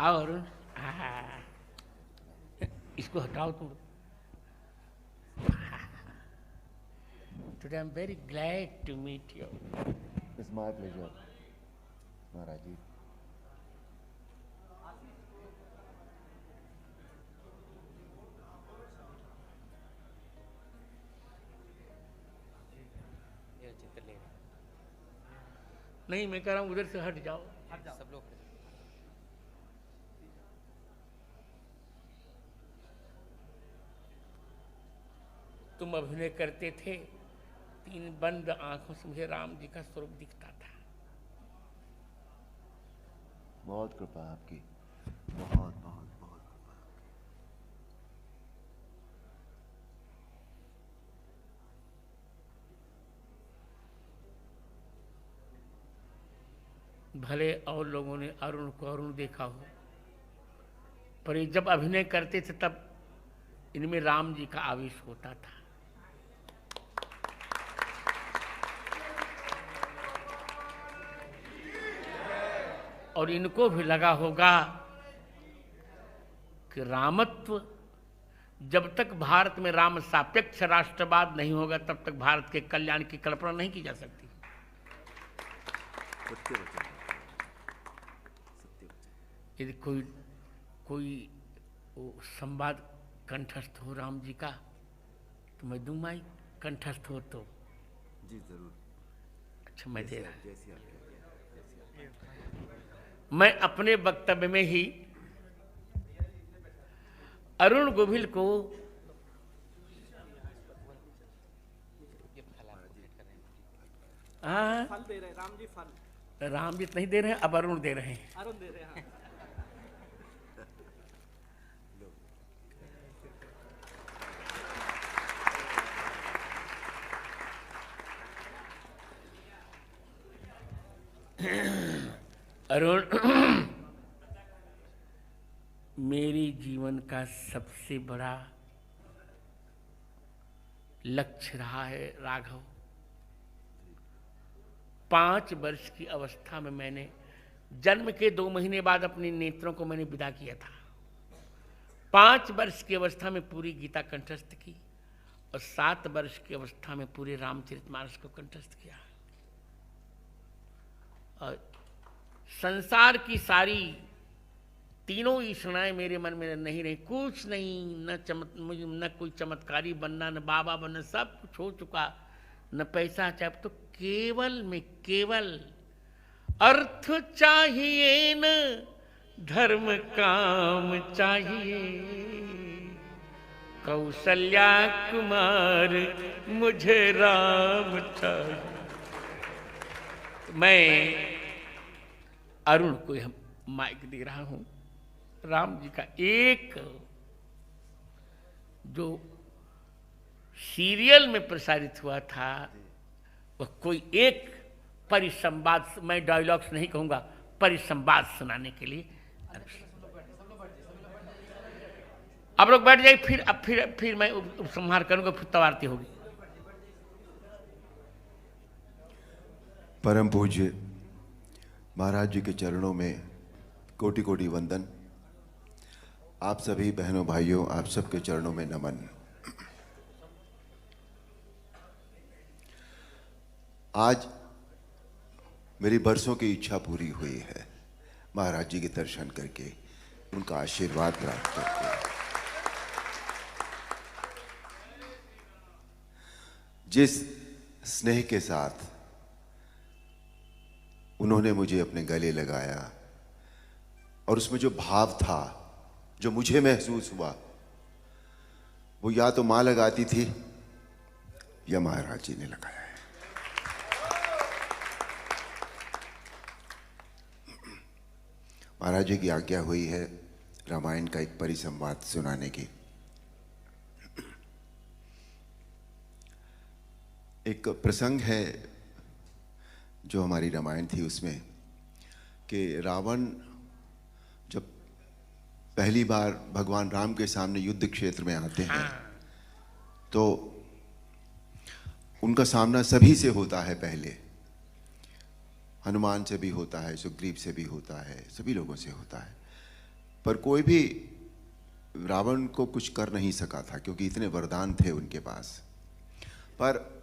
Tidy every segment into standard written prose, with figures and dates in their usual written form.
और इसको हटाओ तुम। Today I'm very glad to meet you. It's my pleasure, महाराज जी। नहीं, मैं कह रहा हूँ उधर से हट जाओ। सब लोग तुम अभिनय करते थे, 3 बंद आंखों से मुझे राम जी का स्वरूप दिखता था। बहुत कृपा आपकी, बहुत बहुत बहुत कृपा आपकी। भले और लोगों ने अरुण को अरुण देखा हो, पर ये जब अभिनय करते थे तब इनमें राम जी का आवेश होता था। और इनको भी लगा होगा कि रामत्व, जब तक भारत में राम सापेक्ष राष्ट्रवाद नहीं होगा तब तक भारत के कल्याण की कल्पना नहीं की जा सकती। यदि कोई संवाद कंठस्थ हो राम जी का तो मैं दूंगा ही, कंठस्थ हो तो जी जरूर। अच्छा, मैं दे रहा। जैसी आप मैं अपने वक्तव्य में ही अरुण गोविल को फल दे रहे हैं, राम जी फल। राम जी नहीं दे रहे हैं, अब अरुण दे रहे हैं। अरुण दे रहे हैं। अरुण मेरी जीवन का सबसे बड़ा लक्ष्य रहा है राघव। 5 वर्ष की अवस्था में मैंने जन्म के 2 महीने बाद अपने नेत्रों को मैंने विदा किया था। 5 वर्ष की अवस्था में पूरी गीता कंठस्थ की और 7 वर्ष की अवस्था में पूरे रामचरितमानस को कंठस्थ किया। और संसार की सारी तीनों ईषणाएं मेरे मन में नहीं रही। कुछ नहीं, न कोई चमत्कारी बनना, न बाबा बनना, सब कुछ हो चुका। न पैसा चाहिए, तो केवल में केवल अर्थ चाहिए, न धर्म काम चाहिए। कौशल्या कुमार मुझे राम चाहिए। मैं अरुण को हम माइक दे रहा हूं। राम जी का एक जो सीरियल में प्रसारित हुआ था, वह कोई एक परिसंवाद, मैं डायलॉग्स नहीं कहूंगा, परिसंवाद सुनाने के लिए। आप लोग बैठ जाइए, फिर मैं उपसंहार करूंगा, फिर तब आरती होगी। परम पूज्य महाराज जी के चरणों में कोटि कोटि वंदन। आप सभी बहनों भाइयों, आप सबके चरणों में नमन। आज मेरी बरसों की इच्छा पूरी हुई है, महाराज जी के दर्शन करके, उनका आशीर्वाद प्राप्त करके। जिस स्नेह के साथ उन्होंने मुझे अपने गले लगाया और उसमें जो भाव था, जो मुझे महसूस हुआ, वो या तो मां लगाती थी या महाराज जी ने लगाया है। महाराज जी की आज्ञा हुई है रामायण का एक परिसंवाद सुनाने की। एक प्रसंग है जो हमारी रामायण थी उसमें, कि रावण जब पहली बार भगवान राम के सामने युद्ध क्षेत्र में आते हैं तो उनका सामना सभी से होता है। पहले हनुमान से भी होता है, सुग्रीव से भी होता है, सभी लोगों से होता है। पर कोई भी रावण को कुछ कर नहीं सका था, क्योंकि इतने वरदान थे उनके पास। पर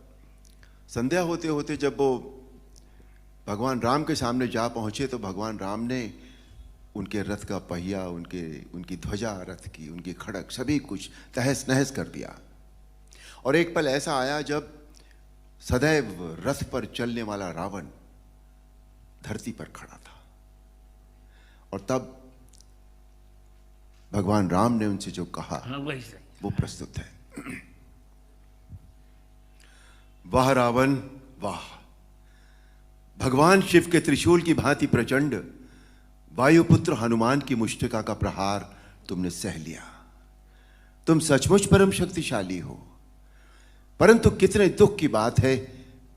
संध्या होते होते जब वो भगवान राम के सामने जा पहुंचे तो भगवान राम ने उनके रथ का पहिया, उनकी ध्वजा रथ की, उनकी खड़क, सभी कुछ तहस नहस कर दिया। और एक पल ऐसा आया जब सदैव रथ पर चलने वाला रावण धरती पर खड़ा था, और तब भगवान राम ने उनसे जो कहा वो प्रस्तुत है। वाह रावण वाह, भगवान शिव के त्रिशूल की भांति प्रचंड वायुपुत्र हनुमान की मुष्टिका का प्रहार तुमने सह लिया। तुम सचमुच परम शक्तिशाली हो, परंतु कितने दुख की बात है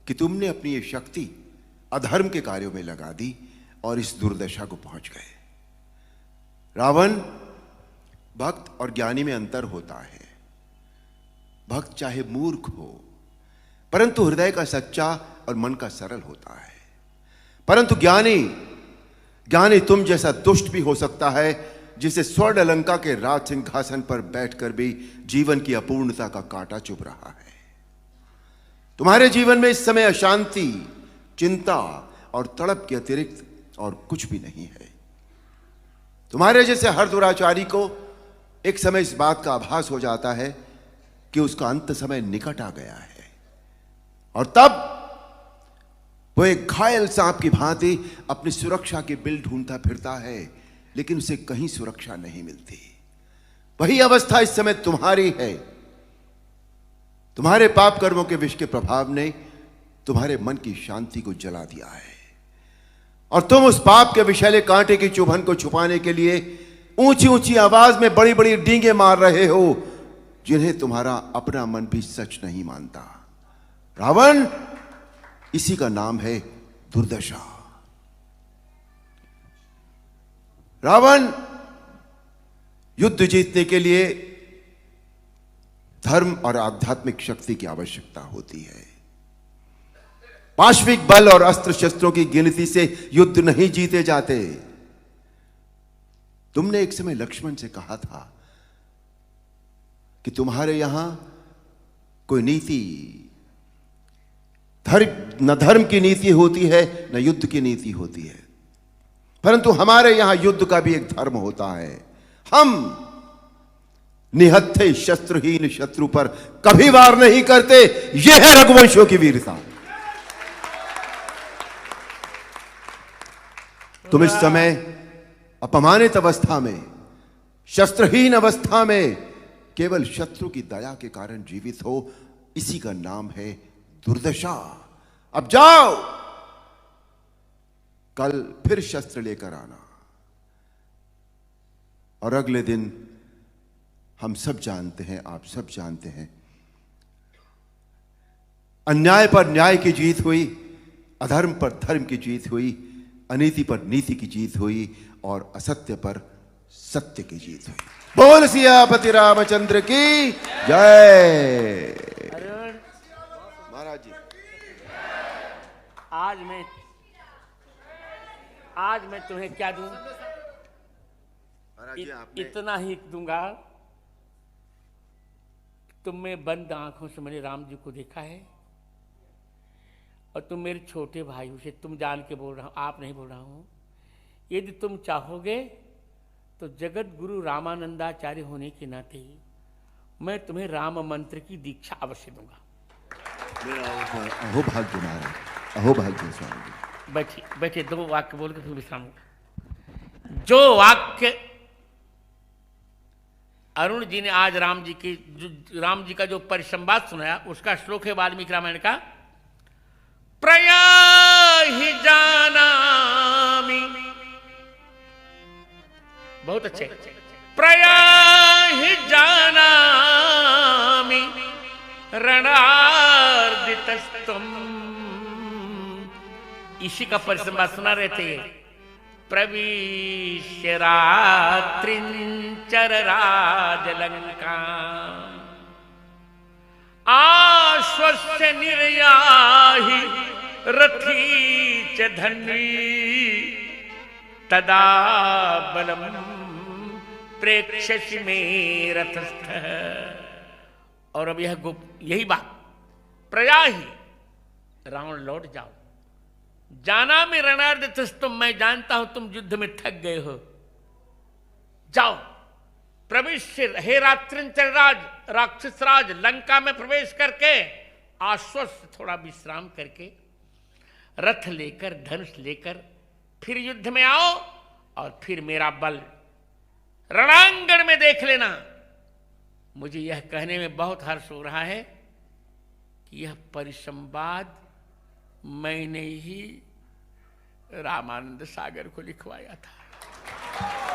कि तुमने अपनी ये शक्ति अधर्म के कार्यों में लगा दी और इस दुर्दशा को पहुंच गए। रावण, भक्त और ज्ञानी में अंतर होता है। भक्त चाहे मूर्ख हो, परंतु हृदय का सच्चा और मन का सरल होता है। परंतु ज्ञानी तुम जैसा दुष्ट भी हो सकता है, जिसे स्वर्ण लंका के राज सिंहासन पर बैठकर भी जीवन की अपूर्णता का कांटा चुभ रहा है। तुम्हारे जीवन में इस समय अशांति, चिंता और तड़प के अतिरिक्त और कुछ भी नहीं है। तुम्हारे जैसे हर दुराचारी को एक समय इस बात का आभास हो जाता है कि उसका अंत समय निकट आ गया है, और तब वो एक घायल सांप की भांति अपनी सुरक्षा के बिल ढूंढता फिरता है, लेकिन उसे कहीं सुरक्षा नहीं मिलती। वही अवस्था इस समय तुम्हारी है। तुम्हारे पाप कर्मों के विष के प्रभाव ने तुम्हारे मन की शांति को जला दिया है, और तुम उस पाप के विषैले कांटे की चुभन को छुपाने के लिए ऊंची ऊंची आवाज में बड़ी बड़ी डींगे मार रहे हो, जिन्हें तुम्हारा अपना मन भी सच नहीं मानता। रावण, इसी का नाम है दुर्दशा। रावण, युद्ध जीतने के लिए धर्म और आध्यात्मिक शक्ति की आवश्यकता होती है। पाश्विक बल और अस्त्र शस्त्रों की गिनती से युद्ध नहीं जीते जाते। तुमने एक समय लक्ष्मण से कहा था कि तुम्हारे यहां कोई नीति, न धर्म की नीति होती है, न युद्ध की नीति होती है, परंतु हमारे यहां युद्ध का भी एक धर्म होता है। हम निहत्थे शस्त्रहीन शत्रु पर कभी वार नहीं करते। यह है रघुवंशियों की वीरता। तुम इस समय अपमानित अवस्था में, शस्त्रहीन अवस्था में केवल शत्रु की दया के कारण जीवित हो। इसी का नाम है दुर्दशा। अब जाओ, कल फिर शस्त्र लेकर आना, और अगले दिन हम सब जानते हैं, आप सब जानते हैं, अन्याय पर न्याय की जीत हुई, अधर्म पर धर्म की जीत हुई, अनीति पर नीति की जीत हुई, और असत्य पर सत्य की जीत हुई। बोल सियापति रामचंद्र की जय। महाराज जी, आज मैं तुम्हें क्या दूं? इतना ही दूंगा। तुमने बंद आंखों से मैंने राम जी को देखा है, और तुम मेरे छोटे भाई से, तुम जान के बोल रहा हूं, आप नहीं बोल रहा हूं। यदि तुम चाहोगे तो जगत गुरु रामानंदाचार्य होने के नाते मैं तुम्हें राम मंत्र की दीक्षा अवश्य दूंगा। अहो भाग्य महाराज, अहो भाग्य स्वामी जी। बैठिए बैठिए, 2 वाक्य बोल के फिर विश्राम होगा। जो वाक्य अरुण जी ने आज राम जी का जो परिसंवाद सुनाया, उसका श्लोक है वाल्मीकि रामायण का। प्रयाहि जानामि, बहुत अच्छे। प्रयाहि जानामि रणार्दितस्तुम, इसी का परिसंवाद सुना रहे थे। प्रविश्य रात्रिंचर राजलंका, आश्वस्य निर्याहि रथी च धन्वी, तदा बलम प्रेक्षसि मे रथस्थ। और अब यही बात प्रजा ही, रावण लौट जाओ, जाना में रणार्थ, मैं जानता हूं तुम युद्ध में थक गए हो, जाओ प्रवेश, हे रात्रिंचर राज, राक्षस राज, लंका में प्रवेश करके आश्वस्त थोड़ा विश्राम करके रथ लेकर धनुष लेकर फिर युद्ध में आओ और फिर मेरा बल रणांगण में देख लेना। मुझे यह कहने में बहुत हर्ष हो रहा है कि यह परिसंवाद मैंने ही रामानंद सागर को लिखवाया था।